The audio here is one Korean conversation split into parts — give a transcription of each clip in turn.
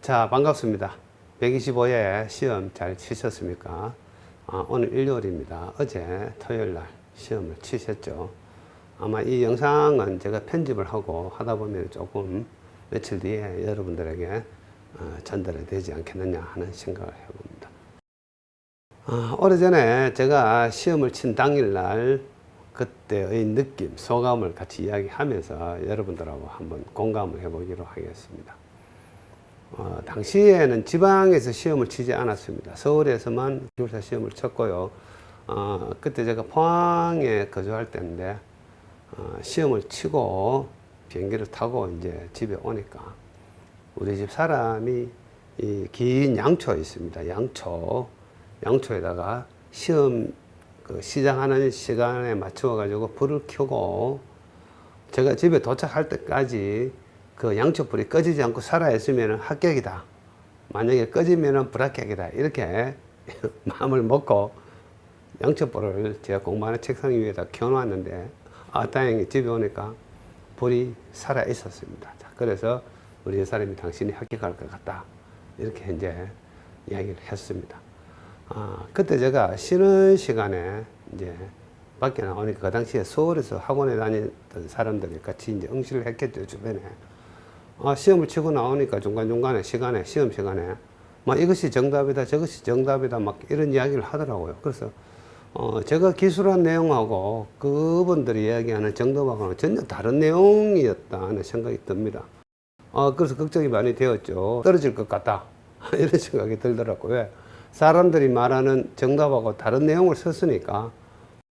자, 반갑습니다. 125회 시험 잘 치셨습니까? 오늘 일요일입니다. 어제 토요일 날 시험을 치셨죠? 아마 이 영상은 제가 편집을 하고 하다 보면 조금 며칠 뒤에 여러분들에게 전달이 되지 않겠느냐 하는 생각을 해봅니다. 오래전에 제가 시험을 친 당일날 그때의 느낌, 소감을 같이 이야기하면서 여러분들하고 한번 공감을 해보기로 하겠습니다. 당시에는 지방에서 시험을 치지 않았습니다. 서울에서만 기술사 시험을 쳤고요. 그때 제가 포항에 거주할 때인데 시험을 치고 비행기를 타고 이제 집에 오니까 우리 집 사람이 이 긴 양초 있습니다. 양초에다가 시험 시작하는 시간에 맞춰 가지고 불을 켜고 제가 집에 도착할 때까지 그 양초불이 꺼지지 않고 살아있으면 합격이다. 만약에 꺼지면 불합격이다. 이렇게 마음을 먹고 양초불을 제가 공부하는 책상 위에다 켜놓았는데 다행히 집에 오니까 불이 살아 있었습니다. 자, 그래서 우리 사람이 당신이 합격할 것 같다. 이렇게 이제 이야기를 했습니다. 그때 제가 쉬는 시간에 이제 밖에 나오니까 그 당시에 서울에서 학원에 다니던 사람들이 같이 이제 응시를 했겠죠, 주변에. 시험을 치고 나오니까 중간중간에 시험 시간에 막 이것이 정답이다, 저것이 정답이다, 막 이런 이야기를 하더라고요. 그래서 제가 기술한 내용하고 그분들이 이야기하는 정답하고는 전혀 다른 내용이었다는 생각이 듭니다. 그래서 걱정이 많이 되었죠. 떨어질 것 같다. 이런 생각이 들더라고요. 왜? 사람들이 말하는 정답하고 다른 내용을 썼으니까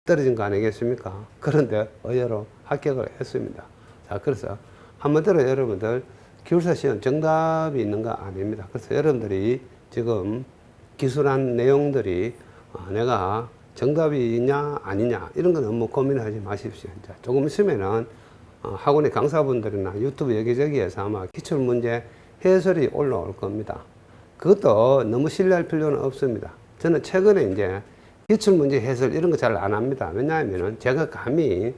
떨어진 거 아니겠습니까? 그런데 의외로 합격을 했습니다. 자, 그래서 한마디로 여러분들 기술사 시험 정답이 있는 거 아닙니다. 그래서 여러분들이 지금 기술한 내용들이 내가 정답이 있냐 아니냐 이런 건 너무 고민하지 마십시오. 자, 조금 있으면은 학원의 강사분들이나 유튜브 여기저기에서 아마 기출문제 해설이 올라올 겁니다. 그것도 너무 신뢰할 필요는 없습니다. 저는 최근에 이제 기출문제 해설 이런 거 잘 안 합니다. 왜냐하면은 제가 감히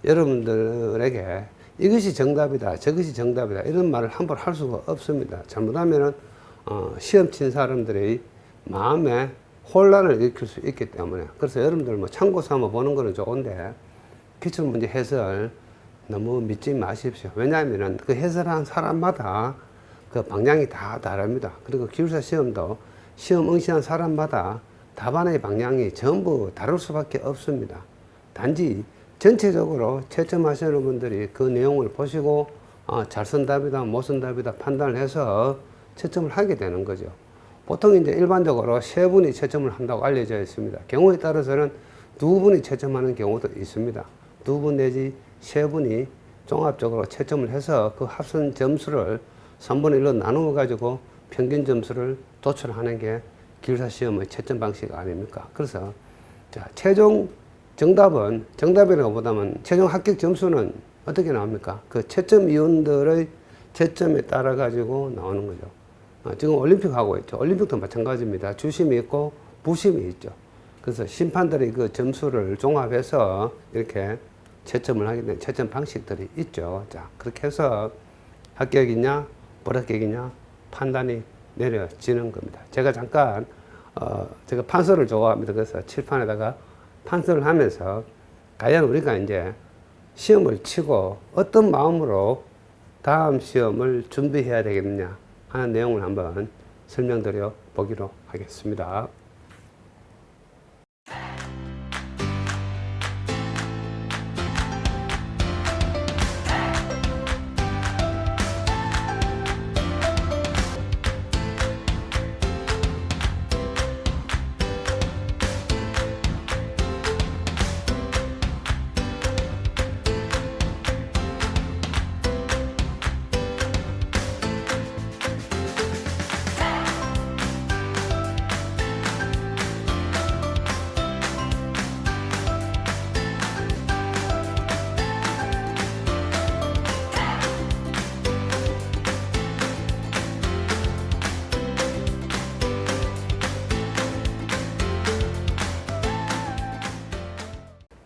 여러분들에게 이것이 정답이다, 저것이 정답이다 이런 말을 함부로 할 수가 없습니다. 잘못하면은 시험 친 사람들의 마음에 혼란을 일으킬 수 있기 때문에. 그래서 여러분들 뭐 참고 삼아 보는 거는 좋은데 기출문제 해설 너무 믿지 마십시오. 왜냐하면은 그 해설한 사람마다 그 방향이 다 다릅니다. 그리고 기술사 시험도 시험 응시한 사람마다 답안의 방향이 전부 다를 수밖에 없습니다. 단지 전체적으로 채점하시는 분들이 그 내용을 보시고 잘 쓴 답이다, 못 쓴 답이다 판단을 해서 채점을 하게 되는 거죠. 보통 이제 일반적으로 세 분이 채점을 한다고 알려져 있습니다. 경우에 따라서는 두 분이 채점하는 경우도 있습니다. 두 분 내지 세 분이 종합적으로 채점을 해서 그 합산 점수를 3분의 1로 나누어 가지고 평균 점수를 도출하는 게 기술사 시험의 채점 방식 아닙니까? 그래서 자, 최종 정답이라고 보다는 최종 합격 점수는 어떻게 나옵니까? 그 채점위원들의 채점에 따라 가지고 나오는 거죠. 지금 올림픽 하고 있죠. 올림픽도 마찬가지입니다. 주심이 있고 부심이 있죠. 그래서 심판들이 그 점수를 종합해서 이렇게 채점을 하게 된 채점 방식들이 있죠. 자, 그렇게 해서 합격이냐 불합격이냐 판단이 내려지는 겁니다. 제가 잠깐 제가 판서를 좋아합니다. 그래서 칠판에다가 판서를 하면서 과연 우리가 이제 시험을 치고 어떤 마음으로 다음 시험을 준비해야 되겠느냐 하는 내용을 한번 설명드려 보기로 하겠습니다.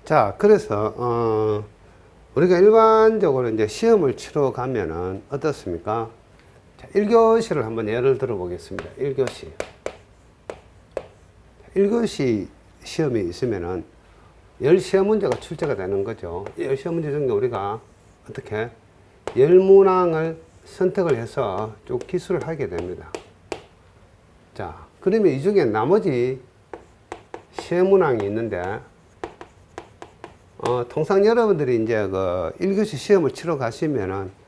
자, 그래서 우리가 일반적으로 이제 시험을 치러 가면은 어떻습니까? 자, 1교시를 한번 예를 들어 보겠습니다. 1교시. 1교시 시험이 있으면은 10시험 문제가 출제가 되는 거죠. 10시험 문제 중에 우리가 어떻게 10문항을 선택을 해서 쭉 기술을 하게 됩니다. 자, 그러면 이 중에 나머지 시험 문항이 있는데, 통상 여러분들이 이제 그 1교시 시험을 치러 가시면은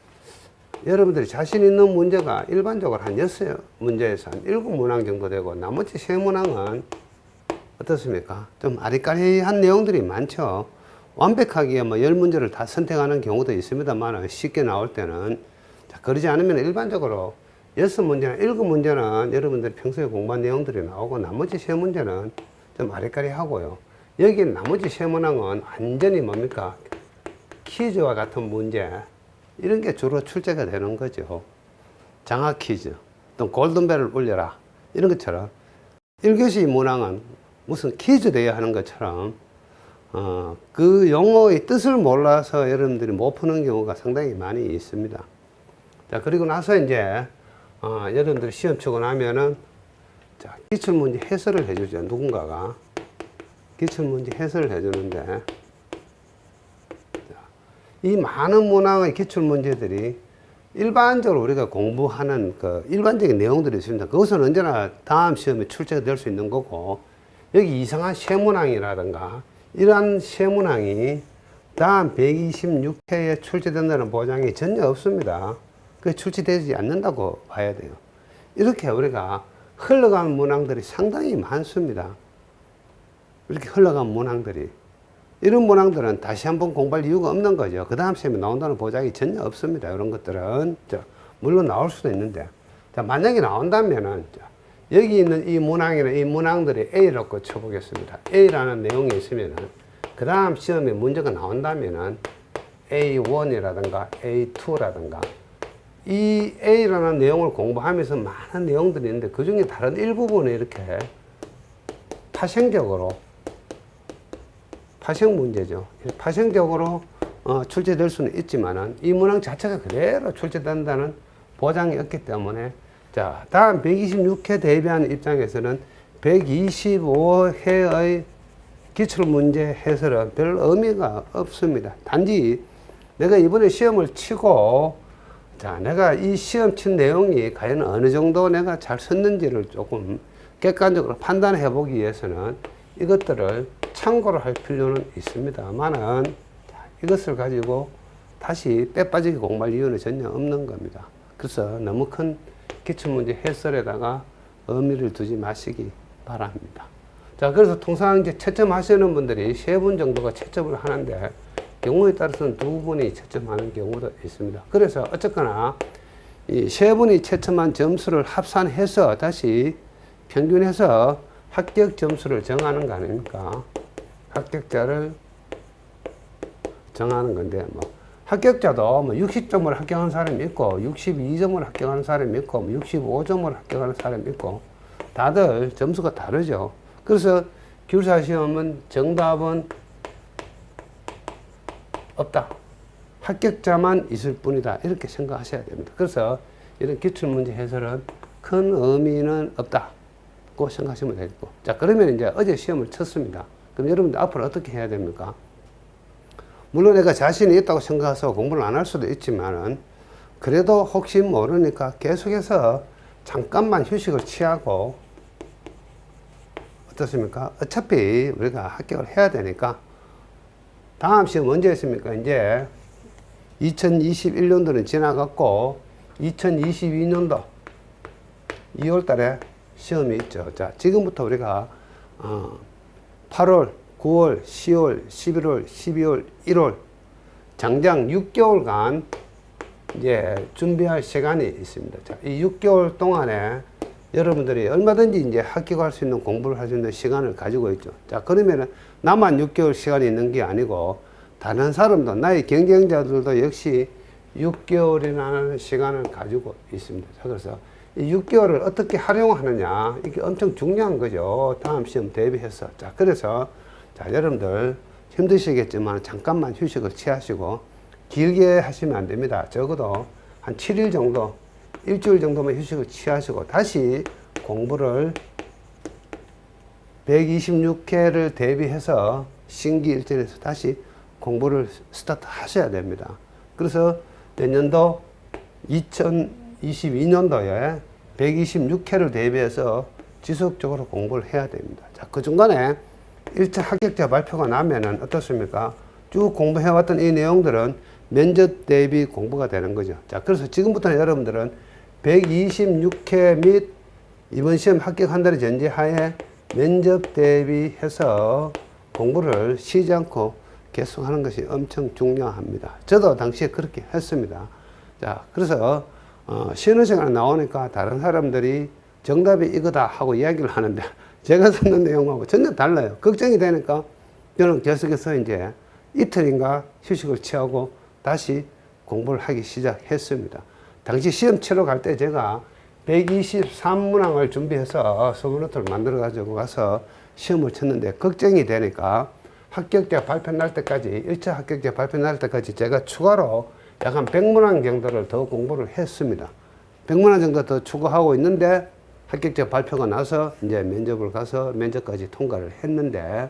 여러분들이 자신 있는 문제가 일반적으로 한 6문제에서 한 7문항 정도 되고, 나머지 3문항은 어떻습니까? 좀 아리까리한 내용들이 많죠. 완벽하게 뭐 10문제를 다 선택하는 경우도 있습니다만, 쉽게 나올 때는. 자, 그러지 않으면 일반적으로 6문제나 7문제는 여러분들이 평소에 공부한 내용들이 나오고, 나머지 3문제는 좀 아리까리하고요. 여기 나머지 3문항은 완전히 뭡니까? 퀴즈와 같은 문제, 이런 게 주로 출제가 되는 거죠. 장학 퀴즈, 또 골든벨을 울려라, 이런 것처럼 1교시 문항은 무슨 퀴즈 대회 하는 것처럼 그 용어의 뜻을 몰라서 여러분들이 못 푸는 경우가 상당히 많이 있습니다. 자, 그리고 나서 이제 여러분들이 시험 치고 나면은, 자, 기출문제 해설을 해주죠. 누군가가 기출문제 해설을 해주는데, 자, 이 많은 문항의 기출문제들이 일반적으로 우리가 공부하는 그 일반적인 내용들이 있습니다. 그것은 언제나 다음 시험에 출제가 될 수 있는 거고, 여기 이상한 쇠문항이라든가 이러한 쇠문항이 다음 126회에 출제된다는 보장이 전혀 없습니다. 그게 출제되지 않는다고 봐야 돼요. 이렇게 우리가 흘러간 문항들이 상당히 많습니다. 이렇게 흘러간 문항들이. 이런 문항들은 다시 한번 공부할 이유가 없는 거죠. 그 다음 시험에 나온다는 보장이 전혀 없습니다. 이런 것들은. 물론 나올 수도 있는데. 자, 만약에 나온다면은, 여기 있는 이 문항이나 이 문항들이 A라고 쳐보겠습니다. A라는 내용이 있으면은, 그 다음 시험에 문제가 나온다면은, A1이라든가 A2라든가, 이 A라는 내용을 공부하면서 많은 내용들이 있는데, 그 중에 다른 일부분에 이렇게 파생적으로, 파생 문제죠. 파생적으로 출제될 수는 있지만은, 이 문항 자체가 그대로 출제된다는 보장이 없기 때문에, 자, 다음 126회 대비하는 입장에서는 125회의 기출문제 해설은 별 의미가 없습니다. 단지 내가 이번에 시험을 치고, 자, 내가 이 시험 친 내용이 과연 어느 정도 내가 잘 썼는지를 조금 객관적으로 판단해 보기 위해서는 이것들을 참고를 할 필요는 있습니다만은, 이것을 가지고 다시 빼빠지게 공부할 이유는 전혀 없는 겁니다. 그래서 너무 큰 기출문제 해설에다가 의미를 두지 마시기 바랍니다. 자, 그래서 통상 이제 채점하시는 분들이 3분 정도가 채점을 하는데, 경우에 따라서는 2분이 채점하는 경우도 있습니다. 그래서 어쨌거나 이 3분이 채점한 점수를 합산해서 다시 평균해서 합격 점수를 정하는 거 아닙니까? 합격자를 정하는 건데, 뭐 합격자도 뭐 60점을 합격하는 사람이 있고, 62점을 합격하는 사람이 있고, 65점을 합격하는 사람이 있고, 다들 점수가 다르죠. 그래서 기술사 시험은 정답은 없다. 합격자만 있을 뿐이다. 이렇게 생각하셔야 됩니다. 그래서 이런 기출문제 해설은 큰 의미는 없다고 생각하시면 되겠고. 자, 그러면 이제 어제 시험을 쳤습니다. 그럼 여러분들 앞으로 어떻게 해야 됩니까? 물론 내가 자신이 있다고 생각해서 공부를 안 할 수도 있지만은, 그래도 혹시 모르니까 계속해서 잠깐만 휴식을 취하고, 어떻습니까? 어차피 우리가 합격을 해야 되니까, 다음 시험 언제 있습니까? 이제 2021년도는 지나갔고, 2022년도 2월 달에 시험이 있죠. 자, 지금부터 우리가 8월, 9월, 10월, 11월, 12월, 1월, 장장 6개월간 이제 준비할 시간이 있습니다. 자, 이 6개월 동안에 여러분들이 얼마든지 이제 합격할 수 있는 공부를 할 수 있는 시간을 가지고 있죠. 자, 그러면은 나만 6개월 시간이 있는 게 아니고, 다른 사람도, 나의 경쟁자들도 역시 6개월이라는 시간을 가지고 있습니다. 자, 그래서 이 6개월을 어떻게 활용하느냐, 이게 엄청 중요한 거죠. 다음 시험 대비해서. 자, 그래서, 자, 여러분들 힘드시겠지만 잠깐만 휴식을 취하시고, 길게 하시면 안 됩니다. 적어도 한 7일 정도 일주일 정도만 휴식을 취하시고 다시 공부를 126회를 대비해서 신기일전에서 다시 공부를 스타트 하셔야 됩니다. 그래서 내년도 2022년도에 126회를 대비해서 지속적으로 공부를 해야 됩니다. 자, 그 중간에 1차 합격자 발표가 나면은 어떻습니까? 쭉 공부해왔던 이 내용들은 면접 대비 공부가 되는 거죠. 자, 그래서 지금부터는 여러분들은 126회 및 이번 시험 합격한다는 전제하에 면접 대비해서 공부를 쉬지 않고 계속하는 것이 엄청 중요합니다. 저도 당시에 그렇게 했습니다. 자, 그래서 쉬는 시간에 나오니까 다른 사람들이 정답이 이거다 하고 이야기를 하는데 제가 썼는 내용하고 전혀 달라요. 걱정이 되니까 저는 계속해서 이제 이틀인가 휴식을 취하고 다시 공부를 하기 시작했습니다. 당시 시험 치러 갈 때 제가 123문항을 준비해서 소문노트를 만들어 가지고 가서 시험을 쳤는데 걱정이 되니까 합격자 발표 날 때까지 1차 합격자 발표 날 때까지 제가 추가로 약 한 100문항 정도를 더 공부를 했습니다. 100문항 정도 더 추가하고 있는데 합격자 발표가 나서 이제 면접을 가서 면접까지 통과를 했는데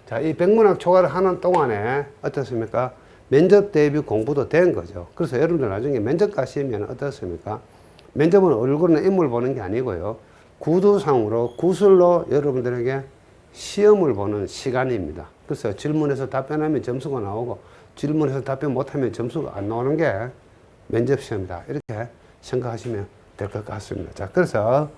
자, 이 100문항 초과를 하는 동안에 어떻습니까? 면접 대비 공부도 된 거죠. 그래서 여러분들 나중에 면접 가시면 어떻습니까? 면접은 얼굴이나 인물 보는 게 아니고요. 구두상으로, 구술로 여러분들에게 시험을 보는 시간입니다. 그래서 질문에서 답변하면 점수가 나오고 질문에서 답변 못하면 점수가 안 나오는 게 면접시험이다. 이렇게 생각하시면 될 것 같습니다. 자, 그래서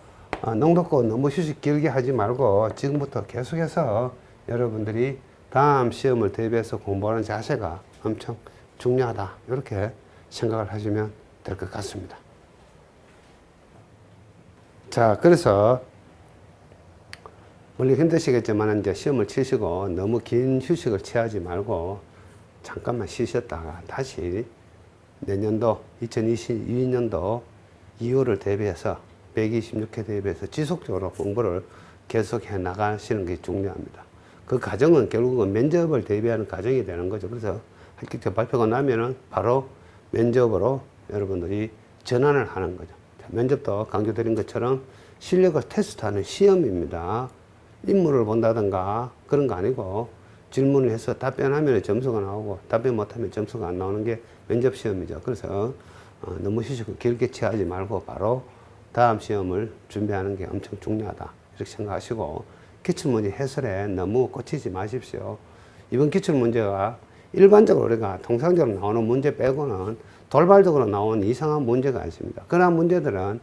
농독고 너무 휴식 길게 하지 말고 지금부터 계속해서 여러분들이 다음 시험을 대비해서 공부하는 자세가 엄청 중요하다. 이렇게 생각을 하시면 될 것 같습니다. 자, 그래서 물론 힘드시겠지만 이제 시험을 치시고 너무 긴 휴식을 취하지 말고 잠깐만 쉬셨다가 다시 내년도 2022년도 2월을 대비해서 126회 대비해서 지속적으로 공부를 계속해 나가시는 게 중요합니다. 그 과정은 결국은 면접을 대비하는 과정이 되는 거죠. 그래서 합격자 발표가 나면은 바로 면접으로 여러분들이 전환을 하는 거죠. 자, 면접도 강조드린 것처럼 실력을 테스트하는 시험입니다. 인물을 본다든가 그런 거 아니고 질문을 해서 답변하면 점수가 나오고 답변 못하면 점수가 안 나오는 게 면접 시험이죠. 그래서 너무 휴식을 길게 취하지 말고 바로 다음 시험을 준비하는 게 엄청 중요하다. 이렇게 생각하시고 기출문제 해설에 너무 꽂히지 마십시오. 이번 기출문제가 일반적으로 우리가 통상적으로 나오는 문제 빼고는 돌발적으로 나온 이상한 문제가 있습니다. 그러한 문제들은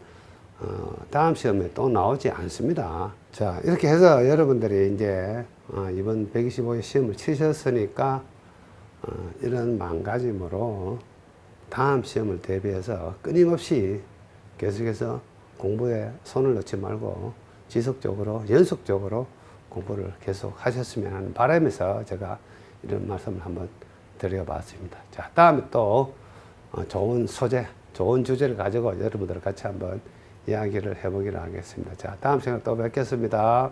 다음 시험에 또 나오지 않습니다. 자, 이렇게 해서 여러분들이 이제 이번 125회 시험을 치셨으니까 이런 마음가짐으로 다음 시험을 대비해서 끊임없이 계속해서 공부에 손을 놓지 말고 지속적으로 연속적으로 공부를 계속 하셨으면 하는 바람에서 제가 이런 말씀을 한번 드려봤습니다. 자, 다음에 또 좋은 소재, 좋은 주제를 가지고 여러분들 같이 한번 이야기를 해보기로 하겠습니다. 자, 다음 시간에 또 뵙겠습니다.